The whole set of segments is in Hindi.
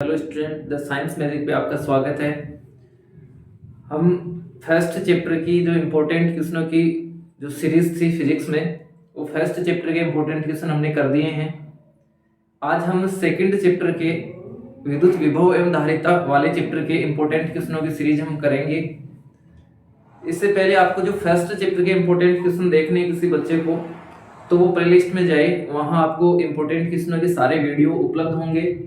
Hello student, the science magic पे आपका स्वागत है। हम फर्स्ट चैप्टर की जो इम्पोर्टेंट क्वेश्चनों की जो सीरीज थी फिजिक्स में, वो फर्स्ट चैप्टर के इम्पोर्टेंट क्वेश्चन हमने कर दिए हैं। आज हम सेकंड चैप्टर के विद्युत विभव एवं धारिता वाले चैप्टर के इम्पोर्टेंट क्वेश्चनों की सीरीज हम करेंगे। इससे पहले आपको जो फर्स्ट चैप्टर के इम्पोर्टेंट क्वेश्चन देखने हैं किसी बच्चे को, तो वो प्लेलिस्ट में जाए, वहाँ आपको इम्पोर्टेंट क्वेश्चनों के सारे वीडियो उपलब्ध होंगे।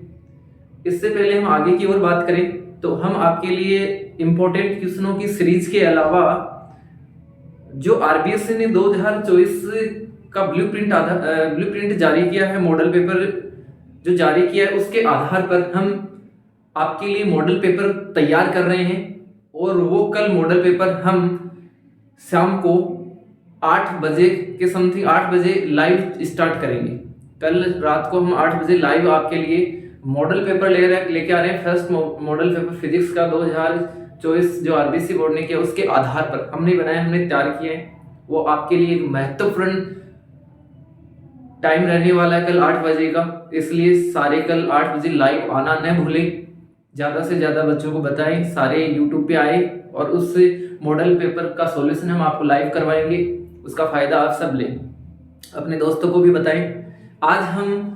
इससे पहले हम आगे की ओर बात करें तो हम आपके लिए इंपॉर्टेंट क्वेश्चनों की सीरीज के अलावा जो आरबीएससी ने 2024 का ब्लूप्रिंट जारी किया है, मॉडल पेपर जो जारी किया है, उसके आधार पर हम आपके लिए मॉडल पेपर तैयार कर रहे हैं। और वो कल मॉडल पेपर हम शाम को 8 बजे के समथिंग 8 बजे लाइव स्टार्ट करेंगे। कल रात को हम 8 बजे लाइव आपके लिए मॉडल पेपर लेके आ रहे हैं। फर्स्ट मॉडल पेपर फिजिक्स का 2024 जो आरबीसी बोर्ड ने किया, उसके आधार पर हमने बनाया, हमने तैयार किया है। वो आपके लिए एक महत्वपूर्ण टाइम रहने वाला है कल 8 बजे का, इसलिए सारे कल 8 बजे लाइव आना न भूलें। ज़्यादा से ज़्यादा बच्चों को बताएं, सारे यूट्यूब पे आए और उस मॉडल पेपर का सॉल्यूशन हम आपको लाइव करवाएंगे। उसका फ़ायदा आप सब लें, अपने दोस्तों को भी बताएं। आज हम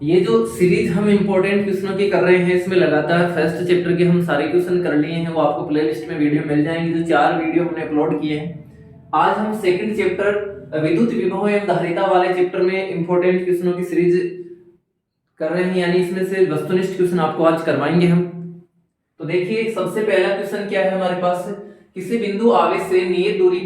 ये जो सीरीज हम इंपॉर्टेंट क्वेश्चनों की कर रहे हैं, इसमें लगातार फर्स्ट चैप्टर के हम सारे क्वेश्चन कर लिए हैं। वो आपको प्लेलिस्ट में वीडियो मिल जाएंगे, जो 4 वीडियो हमने अपलोड किए हैं। आज हम सेकंड चैप्टर विद्युत विभव एवं धारिता वाले चैप्टर में इंपॉर्टेंट क्वेश्चनों की सीरीज कर रहे हैं, यानी इसमें से वस्तुनिष्ठ क्वेश्चन आपको आज करवाएंगे हम। तो देखिए, सबसे पहला क्वेश्चन क्या है हमारे पास। किसी बिंदु आवेश से नियत दूरी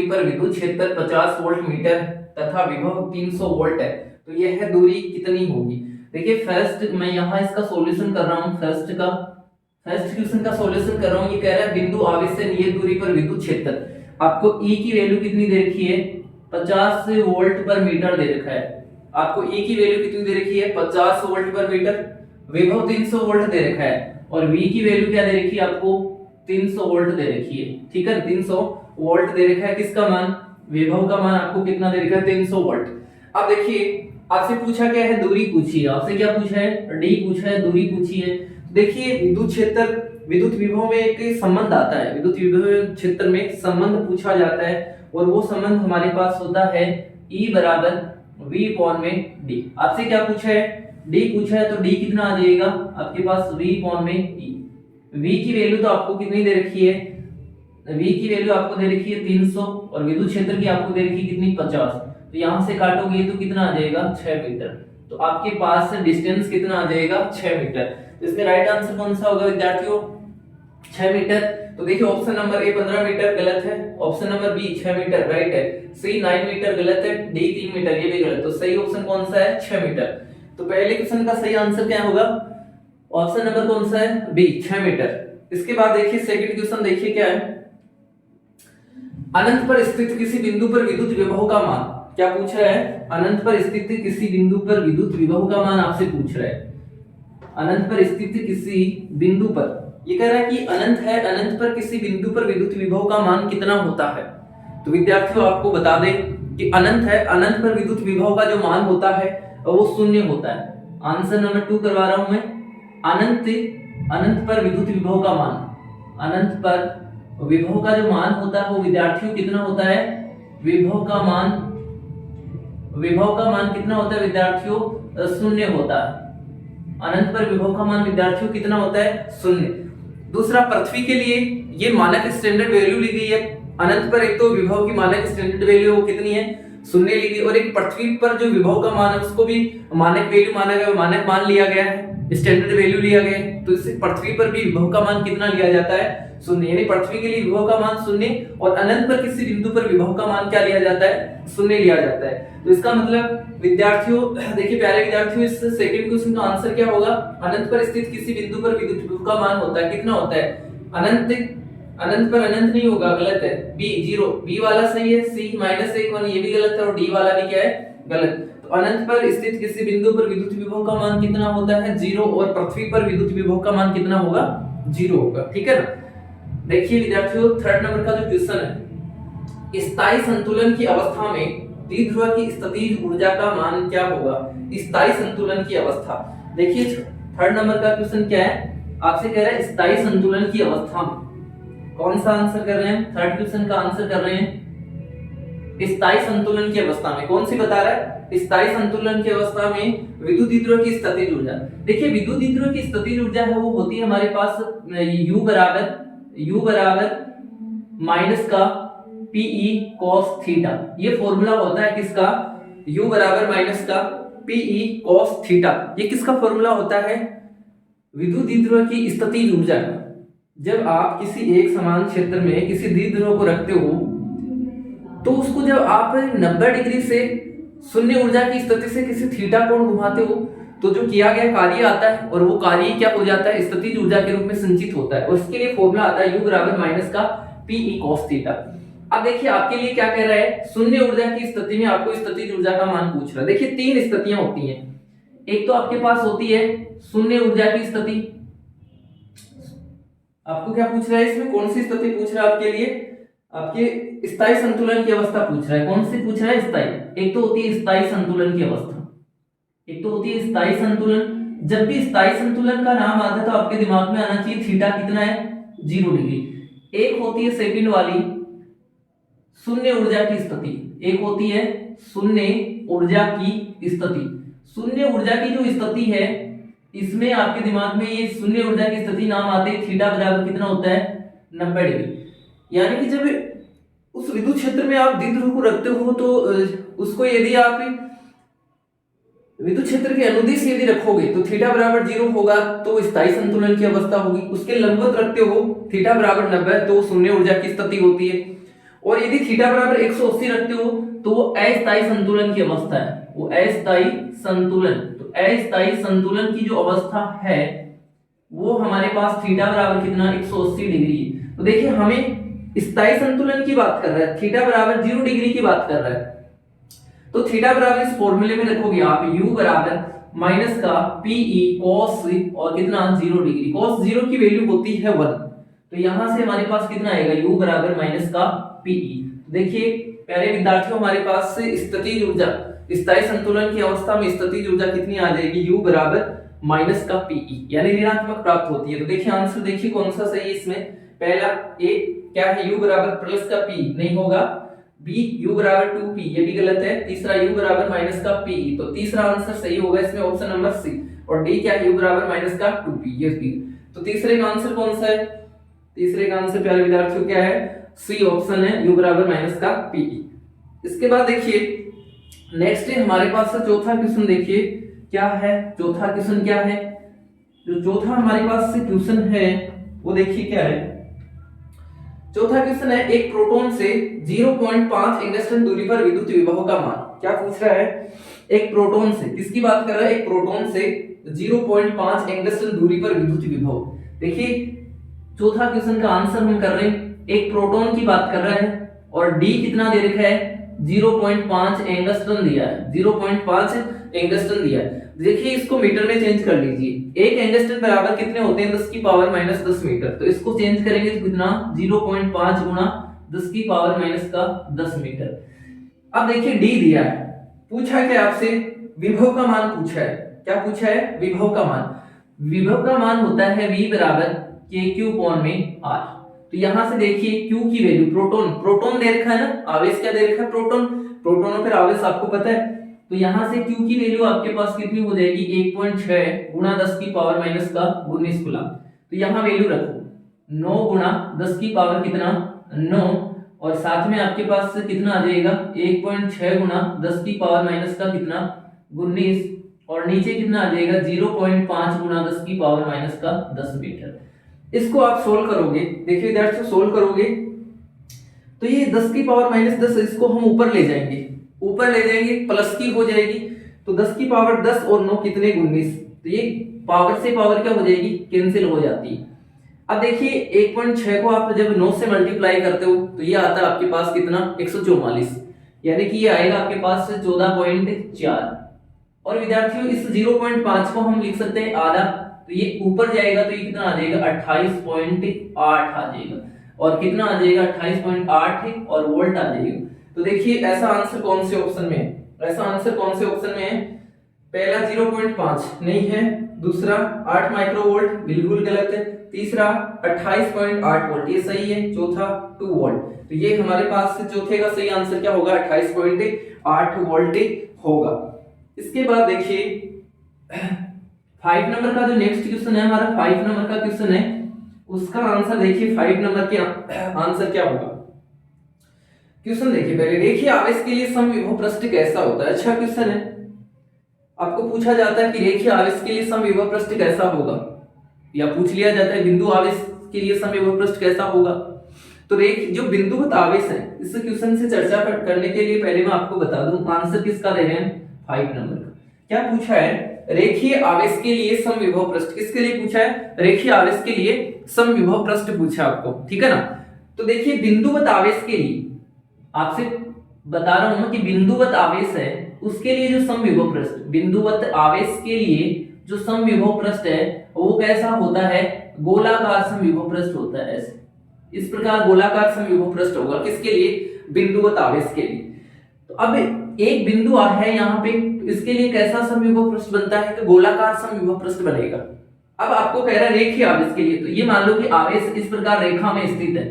पर विद्युत क्षेत्र 50 वोल्ट मीटर तथा विभव 300 वोल्ट है, तो यह दूरी कितनी होगी। देखिए, फर्स्ट मैं यहाँ इसका सॉल्यूशन कर रहा हूँ। फर्स्ट क्वेश्चन का सॉल्यूशन कर रहा हूँ। ये कह रहा है बिंदु आवेश से नियत दूरी पर विद्युत क्षेत्र, आपको E की वैल्यू कितनी दे रखी है, 50 वोल्ट पर मीटर दे रखा है। आपको E की वैल्यू कितनी दे रखी है, 50 वोल्ट पर मीटर। विभव 300 वोल्ट दे रखा है और V की वैल्यू क्या दे रखी है, आपको 300 वोल्ट दे रखी है। ठीक है, 300 वोल्ट दे रखा है। किसका मान, विभव का मान आपको कितना दे रखा है, 300 वोल्ट। अब देखिए, आपसे पूछा क्या है, दूरी पूछी है। आपसे क्या पूछा है, डी पूछा है, दूरी पूछी है। देखिए, विद्युत क्षेत्र विद्युत विभव में एक संबंध आता है, विद्युत विभव क्षेत्र में संबंध पूछा जाता है, और वो संबंध हमारे पास होता है E बराबर V अपॉन में D। आपसे क्या पूछा है, D पूछा है, तो D कितना आ जाएगा आपके पास, V अपॉन में E। V की वैल्यू तो आपको कितनी दे रखी है, V की वैल्यू आपको दे रखी है 300 और विद्युत क्षेत्र की आपको दे रखी कितनी, 50। तो यहां से काटोगे तो कितना आ जाएगा, 6 मीटर। तो आपके पास से डिस्टेंस कितना आ जाएगा, 6 मीटर। तो इसमें राइट आंसर कौन सा होगा विद्यार्थियों, 6 मीटर। तो देखिए, ऑप्शन नंबर ए 15 मीटर गलत है, option number B 6 metre right है, सी 9 मीटर गलत है, डी 3 मीटर ये भी गलत। तो सही ऑप्शन कौन सा है, 6 मीटर। तो पहले क्वेश्चन का सही आंसर क्या होगा, ऑप्शन नंबर कौन सा है, बी 6 मीटर। इसके बाद देखिए सेकंड क्वेश्चन, देखिए क्या है। अनंत पर स्थित किसी बिंदु पर विद्युत विभव का मान, क्या पूछ रहा है, अनंत पर स्थित किसी बिंदु पर विद्युत विभव का मान आपसे पूछ रहा है। अनंत पर स्थित किसी बिंदु पर, ये कह रहा है कि अनंत है, अनंत पर किसी बिंदु पर विद्युत विभव का मान कितना होता है। तो विद्यार्थियों आपको बता दें कि अनंत है, अनंत पर विद्युत विभव का जो मान होता है वो शून्य होता है। आंसर नंबर 2 करवा रहा हूं मैं। अनंत पर विद्युत विभव का मान, अनंत पर विभव का जो मान होता है वो विद्यार्थियों कितना होता है, विभव का मान कितना होता है विद्यार्थियों, शून्य होता है। अनंत पर विभव का मान विद्यार्थियों कितना होता है, शून्य। दूसरा, पृथ्वी के लिए ये मानक स्टैंडर्ड वैल्यू ली गई है। अनंत पर एक तो विभव की मानक स्टैंडर्ड वैल्यू वो कितनी है, शून्य ली गई, और एक पृथ्वी पर जो विभव का मान है उसको भी मानक वैल्यू माना गया, मानक मान लिया गया है, स्टैंडर्ड वैल्यू लिया गया है। तो इससे पृथ्वी पर भी विभव का मान कितना लिया जाता है, शून्य। यानी पृथ्वी के लिए विभव का मान शून्य, और अनंत पर किसी बिंदु पर विभव का मान क्या लिया जाता है, शून्य लिया जाता है। तो इसका मतलब विद्यार्थियों, देखिए प्यारे विद्यार्थियों, इस सेकंड क्वेश्चन का आंसर क्या होगा, अनंत पर स्थित किसी बिंदु पर विद्युत विभव का मान होता है, कितना होता है, अनंत पर अनंत नहीं होगा, गलत है, बी 0, बी वाला सही है, सी -1 ये भी गलत है, और डी वाला भी क्या है, गलत। तो अनंत पर स्थित किसी बिंदु पर विद्युत विभव का मान कितना होता है, 0, और पृथ्वी पर विद्युत विभव का मान कितना होगा, 0 होगा। ठीक है ना। देखिए विद्यार्थियों, थर्ड नंबर का जो क्वेश्चन है, स्थायी संतुलन की अवस्था में द्विध्रुव की स्थितिज ऊर्जा का मान क्या होगा। स्थायी संतुलन की अवस्था। देखिए थर्ड नंबर का क्वेश्चन क्या है, आपसे कह रहा है स्थायी संतुलन की अवस्था में। कौन सा आंसर कर रहे हैं, थर्ड क्वेश्चन का आंसर कर रहे हैं स्थायी संतुलन की अवस्था में। कौन सी बता रहा है, स्थायी संतुलन की अवस्था में विद्युत द्विध्रुव की स्थितिज ऊर्जा। देखिए विद्युत द्विध्रुव की स्थितिज ऊर्जा है वो होती है हमारे पास U बराबर माइनस का Pe cos थीटा। ये फॉर्मूला होता है किसका, U बराबर माइनस का Pe cos थीटा। ये किसका फॉर्मूला होता है, विद्युत द्विध्रुव की स्थितिज ऊर्जा का। जब आप किसी एक समान क्षेत्र में किसी द्विध्रुव को रखते हो तो उसको जब आप 90 डिग्री से शून्य ऊर्जा की स्थिति से किसी थीटा कोण घुमाते हो तो जो किया गया कार्य आता है और वो कार्य क्या हो जाता है, स्थितिज ऊर्जा के रूप में संचित होता है। और उसके लिए फॉर्मूला आता है U बराबर माइनस का Pe cos थीटा। अब देखिए आपके लिए क्या कह रहा है, शून्य ऊर्जा की स्थिति में आपको स्थितिज ऊर्जा का मान पूछ रहा है। देखिए तीन स्थितियां होती हैं, एक तो आपके पास होती है शून्य ऊर्जा की स्थिति। आपको क्या पूछ रहा है इसमें, कौन सी स्थिति पूछ रहा है आपके लिए, आपके स्थायी संतुलन की अवस्था पूछ रहा है। कौन सी पूछ रहा है, स्थायी। एक तो होती है स्थायी संतुलन की अवस्था, एक तो होती है स्थायी संतुलन। जब भी स्थायी संतुलन का नाम आता है तो आपके दिमाग में आना चाहिए थीटा कितना है, 0 डिग्री। एक होती है सेकंड वाली शून्य ऊर्जा की स्थिति, एक होती है शून्य ऊर्जा की स्थिति। शून्य ऊर्जा की जो स्थिति है इसमें आपके दिमाग में ये शून्य ऊर्जा की स्थिति नाम आते हैं थीटा बराबर कितना होता है, 90 डिग्री। यानी कि जब उस विद्युत क्षेत्र में आप द्विध्रुव को रखते हो तो उसको यदि आप विद्युत क्षेत्र के अनुदिश यदि रखोगे तो थीटा बराबर 0 होगा तो स्थायी संतुलन की अवस्था होगी। उसके लंबवत रखते हो थीटा बराबर 90 तो शून्य ऊर्जा की स्थिति होती है। और यदि थीटा बराबर 180 रखते हो तो वो अस्थायी संतुलन की अवस्था है, वो अस्थायी संतुलन। तो अस्थायी संतुलन की जो अवस्था है वो हमारे पास थीटा बराबर कितना, 180 डिग्री। तो देखिए हमें स्थायी संतुलन की बात कर रहा है, थीटा बराबर 0 डिग्री की बात कर रहा है। तो थीटा बराबर इस फॉर्मूले में रखोगे आप U बराबर माइनस का Pe cos और कितना 0 डिग्री। cos 0 की वैल्यू होती है 1, तो यहां से हमारे पास कितना आएगा U बराबर माइनस का Pe। देखिए प्यारे विद्यार्थियों हमारे पास से स्थितिज ऊर्जा, स्थायी संतुलन की अवस्था में स्थितिज ऊर्जा कितनी आ जाएगी, U बराबर माइनस का Pe यानी ऋणात्मक प्राप्त होती है। तो देखिए आंसर देखिए कौन सा सही है इसमें, पहला ए क्या है U बराबर प्लस का P नहीं होगा, बी U बराबर 2P ये भी गलत है, तीसरा U बराबर माइनस का Pe। तो तीसरा आंसर सही होगा इसमें ऑप्शन नंबर सी। और डी क्या है U बराबर माइनस का 2P ये भी। तो तीसरे का आंसर कौन सा है, तीसरे का आंसर प्यारे विद्यार्थियों क्या है, सी ऑप्शन है U बराबर माइनस का Pe। इसके बाद देखिए नेक्स्ट है हमारे पास चौथा क्वेश्चन। देखिए क्या है चौथा क्वेश्चन, क्या है जो चौथा हमारे पास से क्वेश्चन है वो देखिए क्या है। चौथा क्वेश्चन है एक प्रोटॉन से 0.5 एंगस्ट्रॉम दूरी पर विद्युत विभव का मान। क्या पूछ रहा है, एक प्रोटॉन से, किसकी बात कर रहा है, एक प्रोटॉन से 0.5 एंगस्ट्रॉम दूरी पर विद्युत विभव। देखिए चौथा क्वेश्चन का आंसर हम कर रहे हैं, एक प्रोटॉन की बात कर रहा है और डी कितना दे रखा है, 0.5 एंगस्ट्रॉम दिया है, 0.5 एंगस्ट्रॉम दिया है। देखिए इसको मीटर में चेंज कर लीजिए, एक एंगस्ट्रॉम बराबर कितने होते हैं, 10 की पावर माइनस 10 मीटर। तो इसको चेंज करेंगे तो कितना, 0.5 गुना 10 की पावर माइनस का 10 मीटर। अब देखिए डी दिया है, पूछा क्या आपसे, विभव का मान पूछा है। क्या पूछा है, विभव का मान। विभव का मान होता है V बराबर KQ/R। तो यहां से देखिए Q की वैल्यू, प्रोटॉन दे रखा है ना, आवेश क्या दे रखा है, प्रोटॉन और फिर आवेश आपको पता है। तो यहां से Q की वैल्यू आपके पास कितनी हो जाएगी, 1.6 गुना 10 की पावर माइनस का 19 कूलम। तो यहां वैल्यू रखो 9 गुना 10 की पावर कितना 9, और साथ में आपके पास कितना आ जाएगा 1.6 गुना 10 की पावर माइनस का कितना 19, और नीचे कितना आ जाएगा 0.5 गुना 10 की पावर माइनस का 10 मीटर। इसको आप सोल्व करोगे, देखिए विद्यार्थियों सोल्व करोगे तो ये 10 की पावर माइनस 10 इसको हम ऊपर ले जाएंगे, प्लस की हो जाएगी। तो 10 की पावर 10 और 9 कितने 19, तो ये पावर से पावर क्या हो जाएगी, कैंसिल हो जाती है। अब देखिए 1.6 को आप जब 9 से मल्टीप्लाई करते हो तो ये आता है आपके पास कितना 144, यानी कि ये आएगा आपके पास 14.4। और विद्यार्थियों इस 0.5 को हम लिख सकते हैं आधा, तो ये ऊपर जाएगा तो ये कितना आ जाएगा 28.8 आ जाएगा, और कितना आ जाएगा 28.8 और वोल्ट आ जाएगा। तो देखिए ऐसा आंसर कौन से ऑप्शन में है, ऐसा आंसर कौन से ऑप्शन में है, पहला 0.5 नहीं है, दूसरा 8 माइक्रोवोल्ट बिल्कुल गलत है, तीसरा 28.8 वोल्ट ये सही है, चौथा 2 वोल्ट। तो ये हमारे पास चौथे का सही आंसर क्या होगा, 28.8 वोल्ट होगा। इसके बाद देखिए 5 नंबर का जो नेक्स्ट क्वेश्चन है हमारा, 5 नंबर का क्वेश्चन है, उसका आंसर देखिए 5 नंबर के आंसर क्या होगा। क्वेश्चन देखिए पहले, रेखीय आवेश के लिए समविभव पृष्ठ कैसा होता है। अच्छा क्वेश्चन है, आपको पूछा जाता है कि रेखीय आवेश के लिए समविभव पृष्ठ कैसा होगा, या पूछ लिया जाता है बिंदु आवेश के लिए समविभव पृष्ठ कैसा होगा। तो जो बिंदुवत आवेश है, इस क्वेश्चन से चर्चा करने के लिए पहले मैं आपको बता दूं आंसर किसका दे रहे हैं, 5 नंबर का। क्या पूछा है, रेखीय आवेश के लिए समविभव पृष्ठ, किसके लिए पूछा है, रेखीय आवेश के लिए समविभव पृष्ठ पूछा आपको, ठीक है ना। तो देखिए बिंदुवत आवेश के लिए आपसे बता रहा हूं कि बिंदुवत आवेश है उसके लिए जो समविभव पृष्ठ, बिंदुवत आवेश के लिए जो समविभव पृष्ठ है वो कैसा होता है, गोलाकार समविभव पृष्ठ होता है। ऐसे इस प्रकार गोलाकार समविभव पृष्ठ होगा, किसके लिए, बिंदुवत आवेश के लिए। तो अब एक बिंदु है यहाँ पे, इसके लिए कैसा समविभव पृष्ठ बनता है, कि गोलाकार समविभव पृष्ठ बनेगा। अब आपको कह रहा है रेखीय आवेश के लिए, तो ये मान लो कि आवेश इस प्रकार रेखा में स्थित है,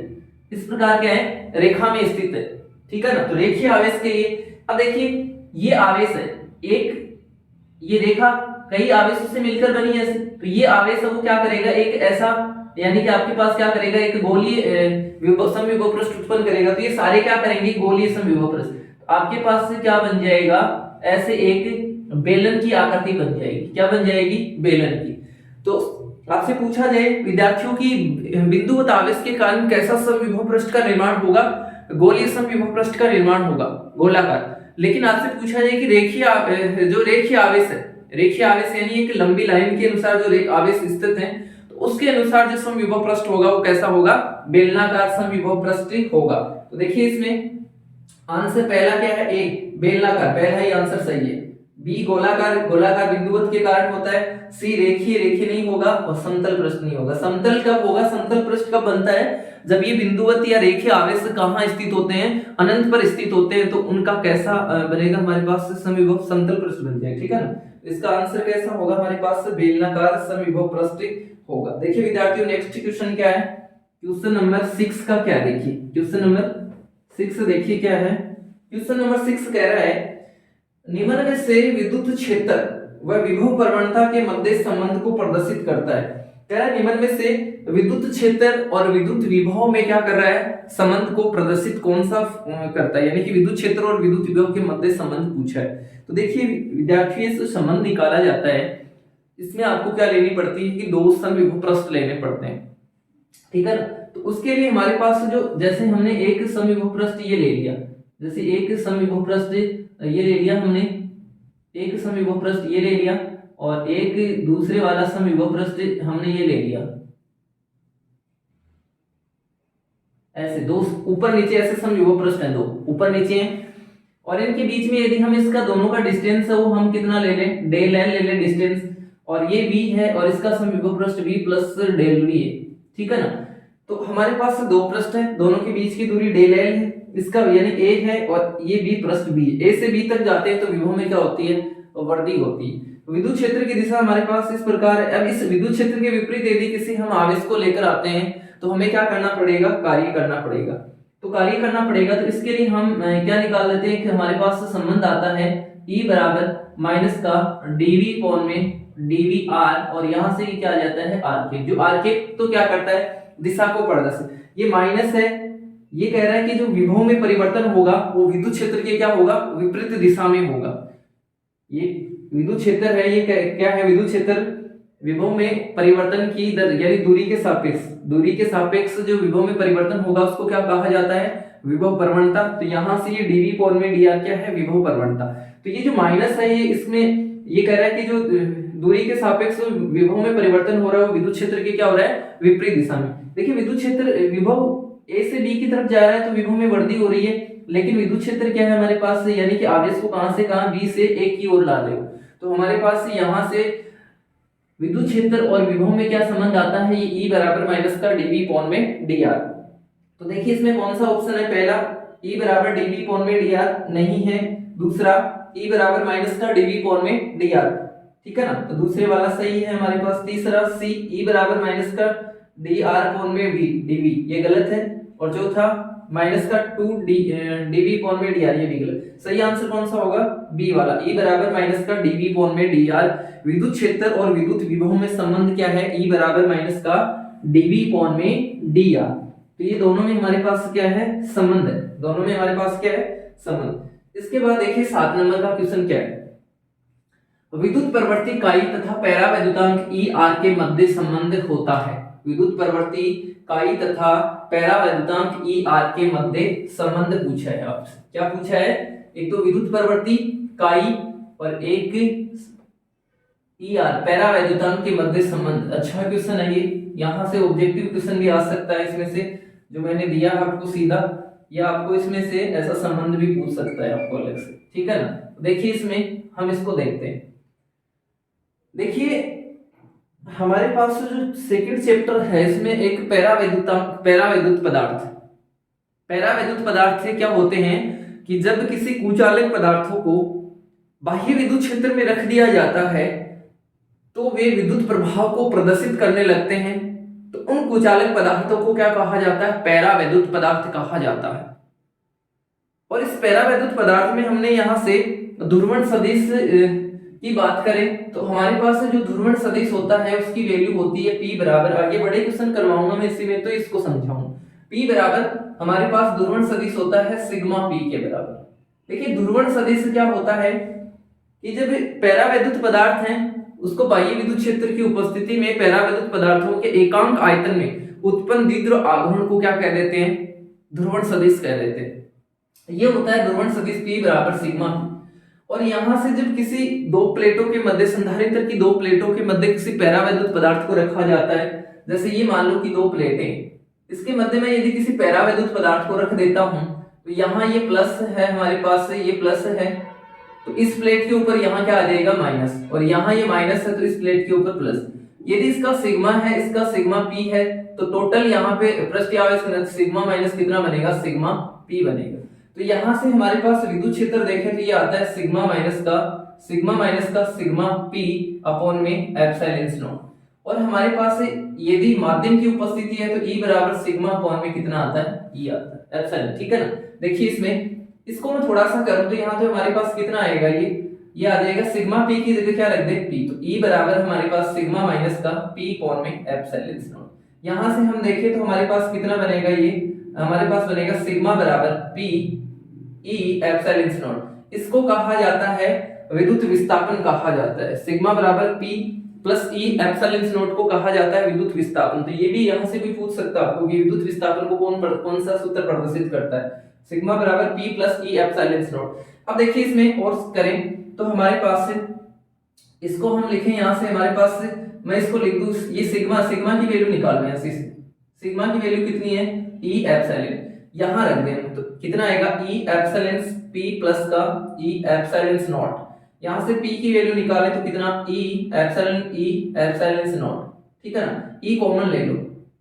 इस प्रकार क्या है, रेखा में स्थित है, ठीक है ना। तो रेखीय आवेश के लिए अब देखिए ये आवेश है एक, ये रेखा कई आवेशों से मिलकर बनी है, तो ये आवेश है वो क्या करेगा, एक ऐसा यानी कि आपके पास क्या करेगा, एक गोलीय समविभव पृष्ठ उत्पन्न करेगा। तो ये सारे क्या करेंगे, गोलीय समविभव पृष्ठ। तो आपके पास से क्या बन जाएगा, ऐसे एक बेलन की आकृति बन जाएगी, क्या बन जाएगी, बेलन की। तो आपसे पूछा जाए विद्यार्थियों की बिंदुवत आवेश के कारण कैसा समविभव पृष्ठ का निर्माण होगा, गोलीय समविभव पृष्ठ का निर्माण होगा, गोलाकार। लेकिन आपसे पूछा जाए कि रेखीय जो रेखीय आवेश है, रेखीय आवेश यानी एक लंबी लाइन के अनुसार जो आवेश स्थित है, तो उसके अनुसार जो समविभव पृष्ठ होगा वो कैसा होगा, बेलनाकार समविभव पृष्ठ होगा। तो देखिए इसमें आंसर पहला क्या है, ए बेलनाकार, पहला ही आंसर सही है। बी गोलाकार, गोलाकार बिंदुवत के कारण होता है। सी रेखीय, रेखीय नहीं होगा, और समतल पृष्ठ नहीं होगा। समतल कब होगा, समतल पृष्ठ कब बनता है, जब ये बिंदुवत या रेखीय आवेश कहां स्थित होते हैं, अनंत पर स्थित होते हैं, तो उनका कैसा बनेगा, हमारे पास समविभव समतल पृष्ठ बन जाएगा, ठीक है ना। इसका आंसर कैसा होगा, हमारे पास बेलनाकार समविभव पृष्ठ होगा। देखिए विद्यार्थियों नेक्स्ट क्वेश्चन क्या है, क्वेश्चन नंबर 6 का क्या है, देखिए क्वेश्चन नंबर 6 देखिए क्या है। क्वेश्चन नंबर 6 कह रहा है, निम्न में से विद्युत क्षेत्र व विभव प्रवणता के मध्य संबंध को प्रदर्शित करता है। कह रहा है निम्न में से विद्युत क्षेत्र और विद्युत विभव में क्या कर रहा है, संबंध को प्रदर्शित कौन सा करता है, यानी कि विद्युत क्षेत्र और विद्युत विभव के मध्य संबंध पूछा है। तो देखिए विद्यार्थियों से संबंध निकाला जाता है, इसमें आपको क्या लेनी पड़ती है कि दो समविभव पृष्ठ लेने पड़ते हैं, ठीक है ना। तो उसके लिए हमारे पास जो, जैसे हमने एक समविभव पृष्ठ ये ले लिया, जैसे एक समविभव पृष्ठ ये ले लिया हमने, एक समविभव पृष्ठ ये ले लिया, और एक दूसरे वाला समविभव पृष्ठ हमने ये ले लिया, ऐसे दो ऊपर नीचे ऐसे समविभव पृष्ठ हैं, दो ऊपर नीचे हैं, और इनके बीच में यदि हम इसका दोनों का डिस्टेंस है वो हम कितना ले लें, डेल एल ले लें डिस्टेंस, और ये v है और इसका समविभव पृष्ठ v प्लस डेल v है, ठीक है ना। तो हमारे पास दो पृष्ठ है, दोनों के बीच की दूरी डेल एल है, इसका यानी a है, और ये b पृष्ठ b है। a से b तक जाते हैं तो विभव में क्या होती है, वृद्धि होती है। विद्युत क्षेत्र की दिशा हमारे पास इस प्रकार है। अब इस विद्युत क्षेत्र के विपरीत यदि किसी हम आवेश को लेकर आते हैं तो हमें क्या करना पड़ेगा, कार्य करना पड़ेगा। तो कार्य करना पड़ेगा, तो इसके लिए हम क्या निकाल लेते हैं कि हमारे पास संबंध आता है E बराबर माइनस का dv कोण में dvr, और यहां से ये क्या आ जाता है r, जो r तो क्या करता है, दिशा को प्रदर्शित, ये माइनस है, ये कह रहा है कि जो विभव में परिवर्तन होगा वो विद्युत क्षेत्र के क्या होगा, विपरीत दिशा में होगा। ये विद्युत क्षेत्र है, ये क्या है, विद्युत क्षेत्र विभव में परिवर्तन की दर यानी दूरी के सापेक्ष जो विभव में परिवर्तन होगा उसको क्या कहा जाता है, विभव प्रवणता। तो यहां से ये dv कोण में dr क्या है, विभव प्रवणता। तो ये जो माइनस है ये इसमें ये कह रहा है कि जो दूरी के सापेक्ष विभव में परिवर्तन हो रहा है वो विद्युत क्षेत्र के क्या हो रहा है, विपरीत दिशा में। देखिए विद्युत क्षेत्र विभव a से b की तरफ जा रहा है तो विभव में वृद्धि हो रही है, लेकिन विद्युत क्षेत्र क्या है हमारे पास, यानी कि आवेश को कहां से कहां, b से a की ओर ला रहे हो। तो हमारे पास यहां से विद्युत क्षेत्र और विभव में क्या संबंध आता है, ये E बराबर माइनस का dv कोण में dr। तो देखिए इसमें कौन सा ऑप्शन है, पहला E बराबर dv कोण में dr नहीं है, दूसरा E बराबर माइनस का dv अपॉन में dr, ठीक है ना। तो दूसरे वाला सही है हमारे पास। तीसरा C E बराबर माइनस का dr अपॉन में v dv, ये गलत है। और चौथा माइनस का 2 dv अपॉन में dr, ये भी गलत। सही आंसर कौन सा होगा? बी वाला, E बराबर माइनस का dv अपॉन में dr। विद्युत क्षेत्र और विद्युत विभव में संबंध क्या है? E बराबर माइनस का dv अपॉन में dr। तो ये दोनों में हमारे पास क्या है? संबंध है। दोनों में हमारे पास क्या है? संबंध। इसके बाद देखिए 7 नंबर का क्वेश्चन क्या है। विद्युत प्रवृत्ति इकाई तथा पैरावैद्युतांक ई आर के मध्य संबंध होता है। विद्युत प्रवृत्ति इकाई तथा पैरावैद्युतांक ई आर के मध्य संबंध पूछा है आपसे। क्या पूछा है? एक तो विद्युत प्रवृत्ति इकाई और एक ई आर पैरावैद्युतांक के मध्य संबंध। अच्छा क्वेश्चन है ये, यहां से ऑब्जेक्टिव क्वेश्चन भी आ सकता है इसमें से, जो मैंने दिया है आपको सीधा, या आपको इसमें से ऐसा संबंध भी पूछ सकता है आपको अलग से, ठीक है ना। देखिए इसमें हम इसको देखते हैं। देखिए हमारे पास जो सेकंड चैप्टर है इसमें एक पैरावैद्युत पदार्थ से क्या होते हैं कि जब किसी कुचालक पदार्थों को बाह्य विद्युत क्षेत्र में रख दिया जाता है तो वे विद्युत प्रभाव को प्रदर्शित करने लगते हैं। तो उन कुचालक पदार्थों को क्या कहा जाता है? पैरावैद्युत पदार्थ कहा जाता है। और इस पैरावैद्युत पदार्थ में हमने यहां से ध्रुवण सदिश की बात करें तो हमारे पास जो ध्रुवण सदिश होता है उसकी वैल्यू होती है P बराबर, आगे बड़े क्वेश्चन करवाऊंगा मैं इसी में तो इसको समझाऊंगा। P बराबर हमारे पास ध्रुवण सदिश होता है सिग्मा P के बराबर। देखिए ध्रुवण सदिश क्या होता है कि जब पैरावैद्युत पदार्थ हैं उसको बाह्य विद्युत क्षेत्र की उपस्थिति में पैरावैद्युत पदार्थों के एकांक आयतन में उत्पन्न द्विध्रुव आघूर्ण को क्या कह देते हैं? ध्रुवण सदिश कह देते हैं। ये होता है ध्रुवण सदिश P बराबर सिग्मा P। और यहां से जब किसी दो प्लेटों के मध्य, संधारित्र की दो प्लेटों के मध्य किसी पैरावैद्युत पदार्थ को रखा जाता है, जैसे ये मान लो कि दो प्लेटें, इसके मध्य में यदि किसी पैरावैद्युत पदार्थ को रख देता हूं तो यहाँ ये प्लस है हमारे पास से, ये प्लस है तो इस प्लेट के ऊपर यहाँ क्या आ जाएगा? माइनस, और यहाँ ये माइनस है तो इस प्लेट के ऊपर प्लस। यदि इसका सिग्मा है, इसका सिग्मा P है, तो टोटल यहाँ पे पृष्ठ आवेश सिग्मा माइनस कितना बनेगा? सिग्मा P बनेगा। तो यहां से हमारे पास विद्युत क्षेत्र देखें तो ये आता है सिग्मा माइनस का सिग्मा P अपॉन में एप्सिलॉन नॉट। और हमारे पास यदि माध्यम की उपस्थिति है तो E बराबर सिग्मा अपॉन में कितना आता है? E आता है एप्सिलॉन, ठीक है ना। देखिए इसमें इसको मैं थोड़ा सा करूं तो यहाँ तो हमारे पास कितना आएगा? ये आ जाएगा सिग्मा P की जगह क्या रख दे? P। तो E बराबर हमारे पास सिग्मा माइनस का P अपॉन में एप्सिलॉन नॉट। यहां से हम देखें तो हमारे पास कितना बनेगा? ये हमारे पास बनेगा सिग्मा बराबर P E एप्सिलॉन नॉट। इसको कहा जाता है विद्युत विस्थापन कहा जाता है। सिग्मा बराबर P plus E epsilon not को कहा जाता है विद्युत विस्थापन। तो ये भी यहां से भी पूछ सकता है आपको कि विद्युत विस्थापन को कौन सा सूत्र प्रदर्शित करता है? सिग्मा बराबर P plus E epsilon not. अब देखिए इसमें और करें तो हमारे पास से इसको हम लिखें, यहां से हमारे पास से मैं इसको लिख दूं, ये सिग्मा की वैल्यू निकाल यहां से। सिग्मा की वैल्यू कितनी है? E एप्सिलॉन, यहां रख दें तो कितना आएगा? E एप्सिलॉन P प्लस का E एप्सिलॉन नॉट। यहां से P की वैल्यू निकाले तो कितना? E एप्सिलॉन नॉट, ठीक है ना। E कॉमन ले लो,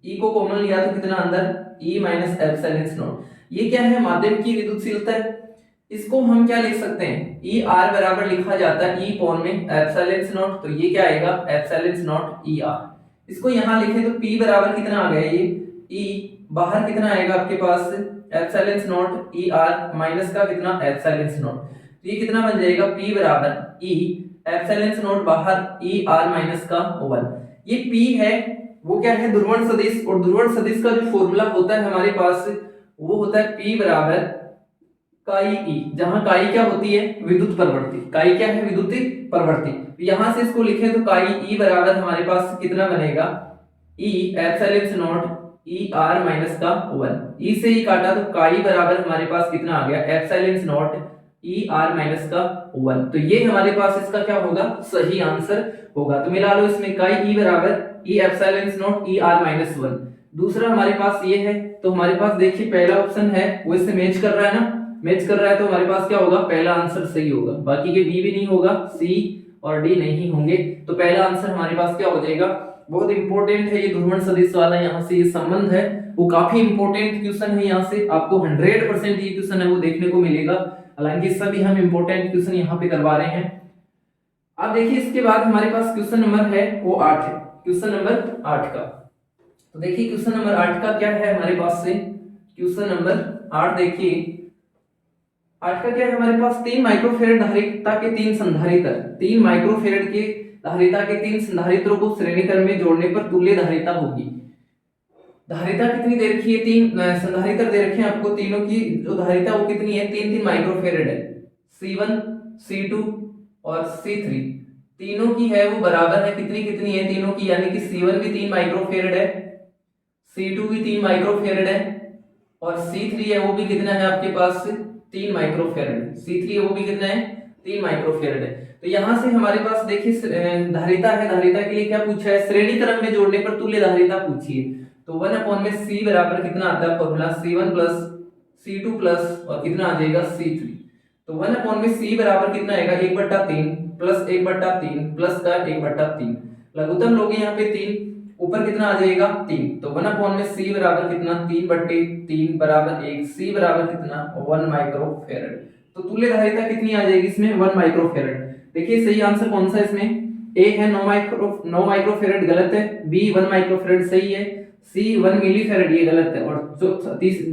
E को कॉमन लिया तो कितना अंदर? E minus epsilon not. ये क्या है? माध्यम की विद्युतशीलता है। इसको हम क्या लिख सकते हैं? E R बराबर लिखा जाता है E अपॉन में एप्सिलॉन नॉट। तो ये क्या आएगा? Epsilon naught E R। इसको यहां लिखें तो P बराबर कितना आ गया? ये E बाहर कितना आएगा आपके पास? Epsilon naught E R minus का कितना? Epsilon naught. तो ये कितना बन जाएगा? P बराबर E एप्सिलॉन नॉट बाहर E R माइनस का 1। ये P है वो क्या है? ध्रुवण सदिश। और ध्रुवण सदिश का जो फॉर्मूला होता है हमारे पास वो होता है P बराबर काई E, जहां काई क्या होती है? विद्युत प्रवृत्ति। काई क्या है? विद्युत प्रवृत्ति। यहां से इसको लिखें तो काई E बराबर हमारे पास कितना बनेगा? E epsilon naught E R minus का 1। E से E काटा तो काई बराबर हमारे पास कितना आ गया? Epsilon naught E R minus का 1। तो ये हमारे पास इसका क्या होगा? सही आंसर होगा। तो मिला लो इसमें काई E बराबर E epsilon naught E R minus 1। दूसरा हमारे पास ये है तो हमारे पास देखिए पहला ऑप्शन है वो इससे मैच कर रहा है ना, मैच कर रहा है तो हमारे पास क्या होगा? पहला आंसर सही होगा। बाकी के बी भी नहीं होगा, सी और डी नहीं होंगे। तो पहला आंसर हमारे पास क्या हो जाएगा? बहुत इंपॉर्टेंट है ये ध्रुवण सदिश वाला, यहाँ से ये संबंध है वो काफी इंपॉर्टेंट क्वेश्चन है। यहाँ से आपको 100% ये क्वेश्चन है वो देखने को मिलेगा। हालांकि सभी हम इंपॉर्टेंट क्वेश्चन यहाँ पे करवा रहे हैं। अब देखिए इसके बाद हमारे पास क्वेश्चन नंबर है वो 8 है, क्वेश्चन नंबर 8 का। तो देखिए क्वेश्चन नंबर 8 का क्या है हमारे पास से, क्वेश्चन नंबर 8 देखिए 8 का क्या है हमारे पास, 3 माइक्रोफेरेड धारिता के 3 संधारित्र, 3 माइक्रोफेरेड के धारिता के 3 संधारित्रों को श्रेणी क्रम में जोड़ने पर तुल्य धारिता होगी। धारिता कितनी दे रखी है, 3 संधारित्र दे रखे हैं आपको, तीनों की जो धारिता वो कितनी है, 3 माइक्रोफेरेड है, C1 C2 और C3 तीनों की है वो बराबर है, कितनी कितनी है तीनों की, यानी कि C1 भी 3 माइक्रोफेरेड है, C2 भी 3 माइक्रोफेरेड है और C3 है वो भी कितना है आपके पास 3 माइक्रोफेरेड, C3 है वो भी कितना है 3 माइक्रोफेरेड है। तो यहां से हमारे पास देखिए धारिता है, धारिता के लिए क्या पूछा है, श्रेणी क्रम में जोड़ने पर तुल्य धारिता पूछी है। तो 1 में C बराबर कितना आता है formula, C1 plus C2 plus और कितना आ जाएगा C3। तो 1 में C बराबर कितना आएगा 1/3 प्लस 1/3 प्लस का 1/3, लघुत्तम लोगे यहाँ पे 3, ऊपर कितना आ जाएगा 3। तो 1 में C बराबर कितना 3/3 बराबर 1, C बराबर कितना 1 माइक्रोफेरेड। तो तुल्य धारिता कितनी आ जाएगी इसमें 1 माइक्रोफेरेड। देखिए सही आंसर कौन सा है इसमें, A है 9 माइक्रोफेरेड गलत है, B 1 माइक्रोफेरेड सही है, C 1 मिलीफेरेड ये गलत है और जो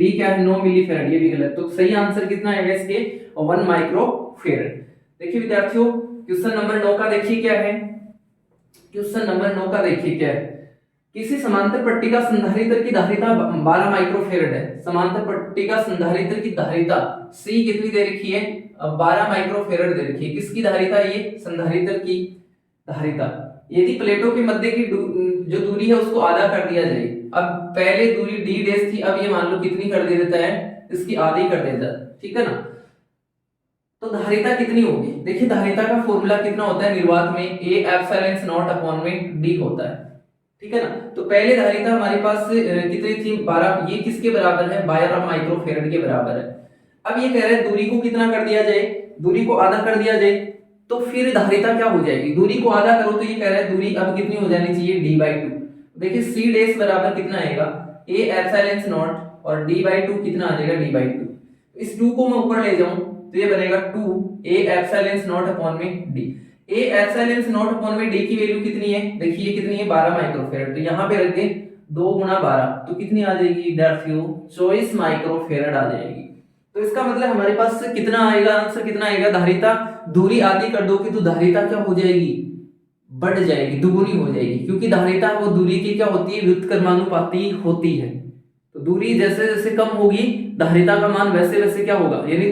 D क्या है 9 मिलीफेरेड ये भी गलत। तो सही आंसर कितना आएगा इसके 1 माइक्रोफेरेड। देखिए विद्यार्थियों क्वेश्चन नंबर 9 का देखिए क्या है, क्वेश्चन नंबर 9 का देखिए क्या है, किसी समांतर पट्टिका संधारित्र की धारिता 12 माइक्रोफेरेड है, समांतर पट्टिका संधारित्र की धारिता C कितनी दे रखी है 12 माइक्रोफेरेड दे रखी है, किसकी धारिता ये संधारित्र की धारिता। यदि प्लेटों के मध्य की जो दूरी है उसको आधा कर दिया जाए, अब पहले दूरी d डैश थी, अब ये मान लो कितनी कर दे देता है, इसकी आधी कर देता है, ठीक है ना। तो धारिता कितनी होगी, देखिए धारिता का फॉर्मूला कितना होता है निर्वात में, A एप्सिलॉन नॉट अपॉन में D होता है, ठीक है ना। तो पहले धारिता हमारे पास कितनी थी 12, ये किसके बराबर है 12 माइक्रोफेरेड के बराबर है। अब ये कह रहे हैं दूरी को कितना कर दिया जाए, दूरी को आधा कर दिया जाए, तो फिर धारिता क्या हो जाएगी, दूरी को आधा करो तो ये कह रहा है दूरी अब कितनी हो जानी चाहिए D/2। देखिए C डैश बराबर कितना आएगा A एप्सिलॉन नॉट और D/2 कितना आ जाएगा D/2। इस 2 को मैं ऊपर ले जाऊं तो ये बनेगा 2 A एप्सिलॉन नॉट अपॉन में D। A epsilon not upon में D की वैल्यू कितनी है, देखिए कितनी है 12 माइक्रोफेरेड, तो यहाँ पे रख दे 2 × 12 तो कितनी आ जाएगी विद्यार्थियों 24 माइक्रोफेरेड आ जाएगी। तो इसका मतलब हमारे पास कितना आएगा आंसर, कितना आएगा, धारिता दूरी आधी कर दोगे तो धारिता क्या हो जाएगी, बढ़ जाएगी, दुगुनी हो जाएगी, क्योंकि धारिता वो दूरी की क्या होती है व्युत्क्रमानुपाती होती है। तो दूरी जैसे जैसे कम होगी धारिता का मान वैसे वैसे क्या होगा, यानी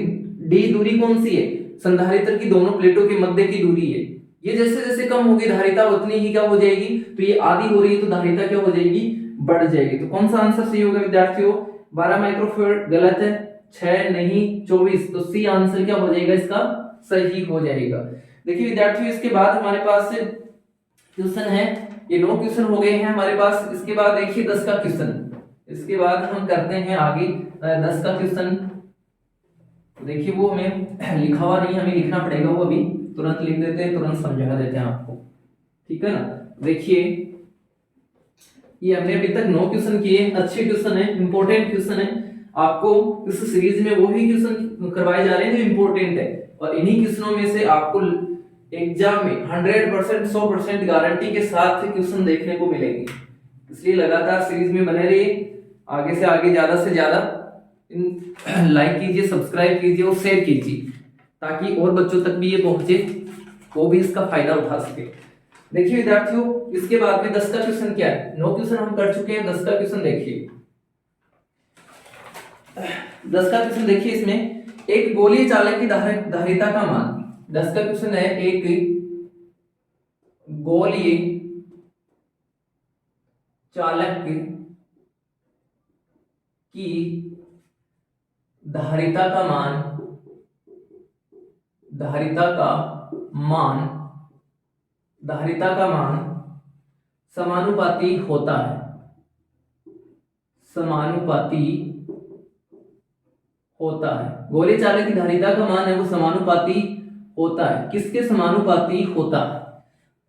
D दूरी कौन सी है, संधारित्र की दोनों प्लेटों के मध्य की दूरी है, ये जैसे जैसे कम होगी धारिता उतनी ही क्या हो जाएगी, तो ये आधी हो रही है तो धारिता क्या हो जाएगी, बढ़ जाएगी। तो कौन सा आंसर सही होगा विद्यार्थियों, 12 माइक्रोफेरेड गलत है, 6 नहीं 24, तो C आंसर क्या हो जाएगा इसका सही हो जाएगा। देखिए विद्यार्थियों इसके बाद हमारे पास क्वेश्चन है, ये 9 क्वेश्चन हो गए हैं हमारे पास। इसके बाद देखिए 10 का क्वेश्चन, इसके बाद हम करते हैं आगे 10 का क्वेश्चन। देखिए वो हमें लिखा हुआ नहीं, हमें लिखना पड़ेगा, वो अभी तुरंत लिख देते हैं, तुरंत समझा देते हैं आपको, ठीक है ना। देखिए ये हमने अभी तक 9 क्वेश्चन किए, अच्छे क्वेश्चन है, इंपॉर्टेंट क्वेश्चन है, आपको इस सीरीज में वो ही क्वेश्चन करवाए जा रहे हैं जो इंपॉर्टेंट है, और इन्हीं क्वेश्चनों में से आपको एग्जाम में 100% 100% गारंटी के साथ क्वेश्चन देखने को मिलेंगे। इसलिए लगातार सीरीज में बने रहिए, आगे से आगे ज्यादा से ज्यादा लाइक कीजिए, सब्सक्राइब कीजिए और शेयर कीजिए, ताकि और बच्चों तक भी ये पहुंचे, वो भी इसका फायदा उठा सके। देखिए विद्यार्थियों इसके बाद में 10 का क्वेश्चन क्या है, 9 क्वेश्चन हम कर चुके हैं, 10 का क्वेश्चन देखिए। 10 का क्वेश्चन देखिए, इसमें एक गोलीय चालक की धारिता का मान, 10 का क्वेश्चन है, एक गोलीय चालक की धारिता का मान, धारिता का मान समानुपाती होता है, समानुपाती होता है। गोलीय चालक की धारिता का मान है वो समानुपाती होता है, किसके समानुपाती होता है,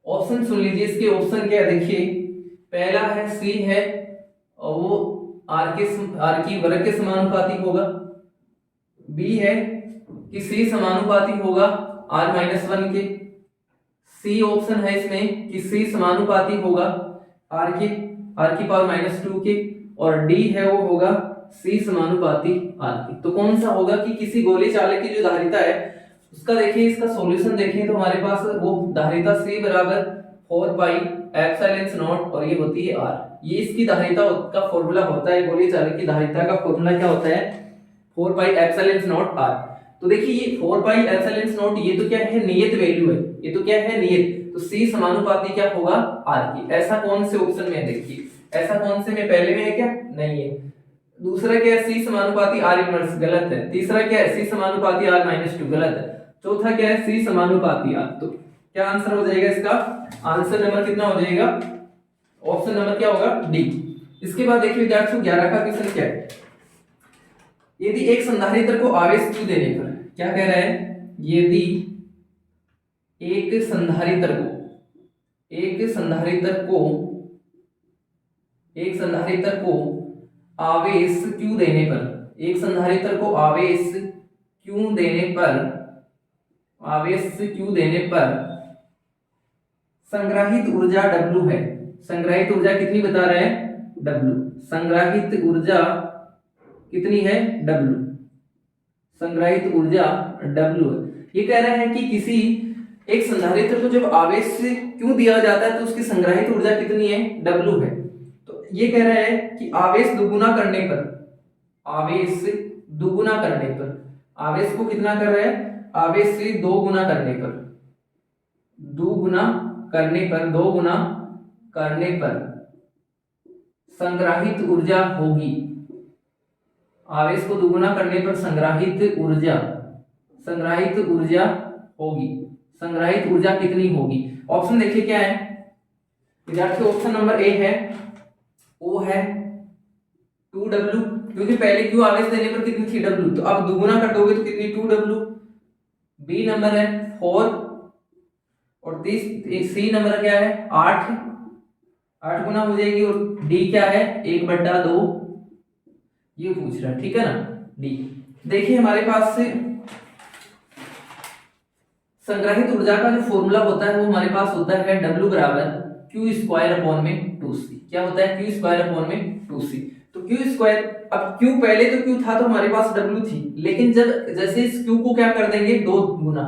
ऑप्शन सुन लीजिए, इसके ऑप्शन क्या है, देखिए पहला है C है और वो R की वर्ग के समानुपाती होगा, B है कि सी समानुपाती होगा r-1 के। सी ऑप्शन है इसमें कि सी समानुपाती होगा r की पावर -2 के। और डी है वो होगा सी समानुपाती r के। तो कौन सा होगा कि किसी गोली चालक की जो धारिता है उसका देखिए, इसका सॉल्यूशन देखें तो हमारे पास वो धारिता C बराबर 4 पाई एप्सिलॉन नॉट और ये होती है R। ये इसकी धारिता का फॉर्मूला होता है, गोली चालक की धारिता का फॉर्मूला क्या होता है 4 पाई एप्सिलॉन नॉट R। तो देखिए ये 4 पाई एप्सिलॉन नॉट ये तो क्या है, नियत वैल्यू है, ये तो क्या है नियत। तो C समानुपाती क्या होगा R की। ऐसा कौन से ऑप्शन में है, देखिए ऐसा कौन से में, पहले में है क्या, नहीं है। दूसरा क्या है, C समानुपाती R इनवर्स, गलत है। तीसरा क्या है, C समानुपाती R-2, गलत है। चौथा क्या है, C समानुपाती R। तो क्या आंसर हो जाएगा इसका, आंसर नंबर कितना हो जाएगा, ऑप्शन नंबर क्या होगा, डी। इसके बाद देखिए विद्यार्थियों 11 का क्वेश्चन क्या है, यदि एक संधारित्र को आवेश Q देने पर, क्या कह रहा है, यदि एक संधारित्र को आवेश Q देने पर, एक संधारित्र को आवेश Q देने पर संग्रहित ऊर्जा W है। संग्रहित ऊर्जा कितनी बता रहे हैं, W। संग्रहित ऊर्जा कितनी है, W। संग्रहित ऊर्जा W है। ये कह रहा है कि किसी एक संधारित्र को जब आवेश Q दिया जाता है तो उसकी संग्रहित ऊर्जा कितनी है, W है। तो ये कह रहा है कि आवेश दुगुना करने पर, आवेश को कितना कर रहा है, आवेश से 2 गुना करने पर संग्रहित ऊर्जा होगी। आवेश को दुगुना करने पर संग्रहित ऊर्जा कितनी होगी। ऑप्शन देखिए क्या है विद्यार्थी, ऑप्शन नंबर ए है, वो है 2W, क्योंकि पहले Q आवेश देने पर कितनी थी, W, तो अब दुगुना कर दोगे तो कितनी, 2W। बी नंबर है 4 और सी नंबर क्या है 8 गुना हो जाएगी। और डी क्या है 1/2, ये पूछ रहा है, ठीक है ना, डी। देखिए हमारे पास से संग्रहित ऊर्जा का जो फॉर्मूला होता है वो हमारे पास होता है W बराबर Q² / 2C। क्या होता है, Q² / 2C। तो Q², अब Q पहले तो Q था तो हमारे पास W थी, लेकिन जब जैसे इस Q को क्या कर देंगे 2 गुना,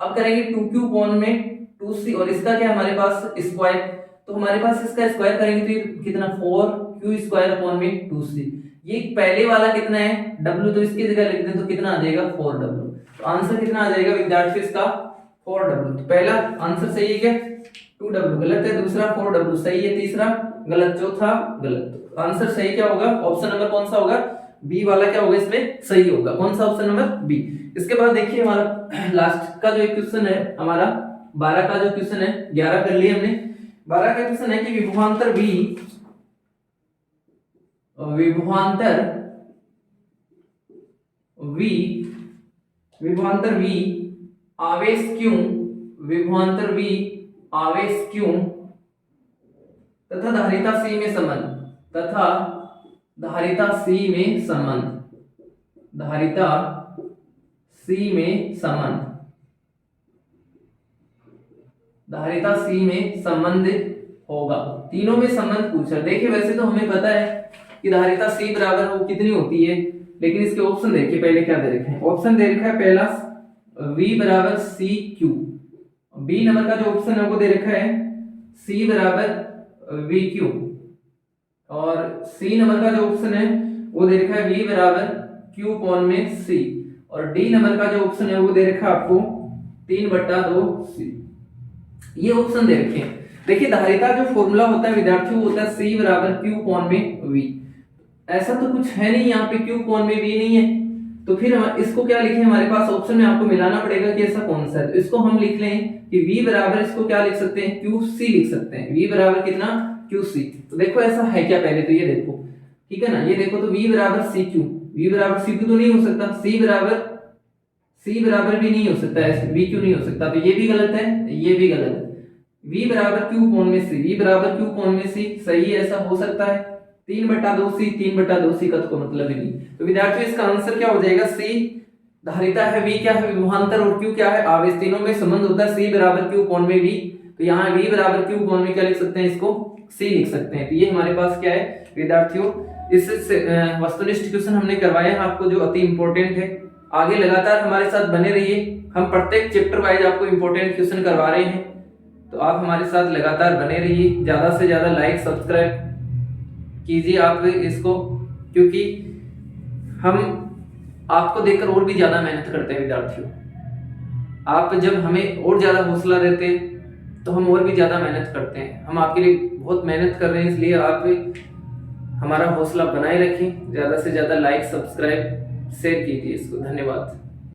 अब करेंगे 2Q/2C और इसका क्या हमारे पास स्क्वायर, तो हमारे पास इसका स्क्वायर करेंगे तो ये कितना 4Q² / 2C। ये पहले वाला कितना है W, तो इसकी जगह लिख दें तो कितना आ जाएगा 4W। तो आंसर कितना आ जाएगा विद्यार्थी इसका 4W। तो पहला आंसर सही है क्या, 2W गलत है, दूसरा 4W सही है, तीसरा गलत, चौथा गलत। तो आंसर सही क्या होगा, ऑप्शन नंबर कौन सा होगा, बी वाला क्या होगा इसमें सही होगा। कौन सा, ऑप्शन नंबर बी। इसके बाद देखिए हमारा लास्ट का जो एक क्वेश्चन है, हमारा 12 का जो क्वेश्चन है, 11 कर लिए हमने, 12 का क्वेश्चन है कि विभवांतर V आवेश Q तथा धारिता C में संबंध होगा। तीनों में संबंध पूछा। देखिए वैसे तो हमें पता है कि धारिता C बराबर वो कितनी होती है, लेकिन इसके ऑप्शन देखिए पहले क्या दे रखे हैं। ऑप्शन दे रखा है पहला V बराबर CQ, बी नंबर का जो ऑप्शन है वो दे रखा है C बराबर VQ, और सी नंबर का जो ऑप्शन है वो दे रखा है V बराबर Q/C, और डी नंबर का जो ऑप्शन है वो दे रखा है आपको 3/2C। ये ऑप्शन दे रखे हैं। देखिए धारिता जो फॉर्मूला होता है विद्यार्थियों होता है C बराबर Q/V। ऐसा तो कुछ है नहीं यहाँ पे, Q/V नहीं है, तो फिर हम इसको क्या लिखें, हमारे पास ऑप्शन में आपको मिलाना पड़ेगा कि ऐसा कौन सा है। तो इसको हम लिख लें कि V बराबर, इसको क्या लिख सकते हैं QC लिख सकते हैं, V बराबर कितना QC। तो देखो ऐसा है क्या, पहले तो ये देखो, ठीक है ना, ये देखो तो V बराबर CQ, V बराबर CQ तो नहीं हो सकता, C बराबर भी नहीं हो सकता, ऐसे VQ नहीं हो सकता, तो ये भी गलत है, ये भी गलत है। V बराबर Q/C, V बराबर Q/C सही है, ऐसा हो सकता है। 3/2C का तो मतलब ही नहीं। तो विद्यार्थियों इसका आंसर क्या हो जाएगा C धारिता है V क्या है, विभवांतर, और Q क्या है, आवेश। तीनों में संबंध होता है C बराबर Q कोण में V। तो यहाँ V बराबर Q कोण में क्या लिख सकते हैं, इसको C लिख सकते हैं। तो ये हमारे पास क्या है विद्यार्थियों, इस वस्तुनिष्ठ क्वेश्चन हमने करवाए हैं आपको जो अति इंपॉर्टेंट है। आगे लगातार हमारे साथ बने रहिए, हम प्रत्येक चैप्टर वाइज आपको इंपॉर्टेंट क्वेश्चन करवा रहे हैं, तो आप हमारे साथ लगातार बने रहिए। ज्यादा से ज्यादा लाइक सब्सक्राइब कीजिए आप इसको, क्योंकि हम आपको देखकर और भी ज्यादा मेहनत करते हैं विद्यार्थियों। आप जब हमें और ज्यादा हौसला देते हैं तो हम और भी ज्यादा मेहनत करते हैं। हम आपके लिए बहुत मेहनत कर रहे हैं, इसलिए आप हमारा हौसला बनाए रखें। ज्यादा से ज्यादा लाइक सब्सक्राइब शेयर कीजिए इसको। धन्यवाद।